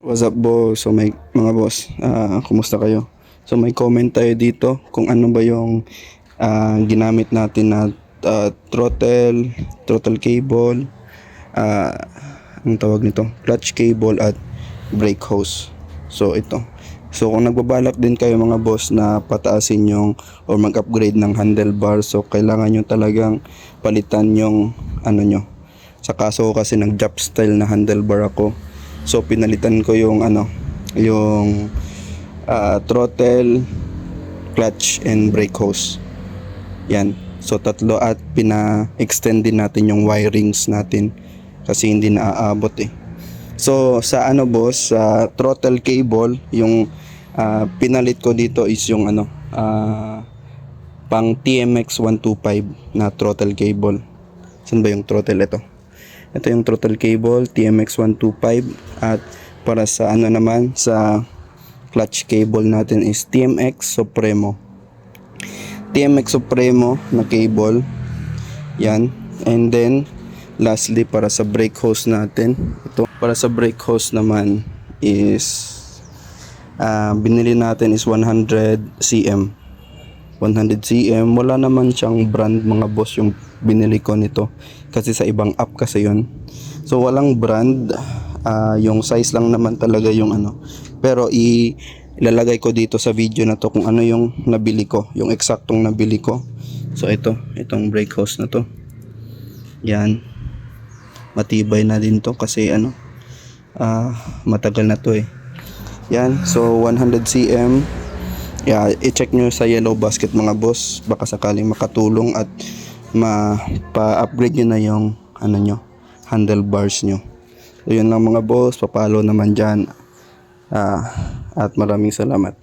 What's up, boss? So may mga boss, kumusta kayo? So may comment tayo dito kung ano ba yung ginamit natin na throttle cable, ah ang tawag nito, clutch cable at brake hose. So ito. So kung nagbabalak din kayo mga boss na pataasin yung or mag-upgrade ng handlebar, so kailangan nyo talagang palitan yung ano nyo. Sa kaso kasi nag-jump style na handlebar ako. So pinalitan ko yung yung throttle, clutch and brake hose. Yan. So tatlo at pina-extend din natin yung wirings natin kasi hindi naaabot eh. So sa boss, sa throttle cable, yung pinalit ko dito is yung pang TMX 125 na throttle cable. Saan ba yung throttle ito? Ito yung throttle cable TMX 125 at para sa naman sa clutch cable natin is TMX Supremo. TMX Supremo na cable. Yan. And then lastly para sa brake hose natin, ito para sa brake hose naman is binili natin is 100 cm. 100 cm, wala naman siyang brand mga boss yung binili ko nito kasi sa ibang app kasi yon. So walang brand, yung size lang naman talaga yung pero ilalagay ko dito sa video na to kung ano yung nabili ko, yung eksaktong nabili ko. So itong brake hose na to, yan, matibay na din to kasi matagal na to eh. Yan, so 100 cm. Yeah, i-check nyo sa yellow basket mga boss, baka sakaling makatulong at pa-upgrade nyo na yung handlebars nyo. So yun lang mga boss, papalo naman dyan, at maraming salamat.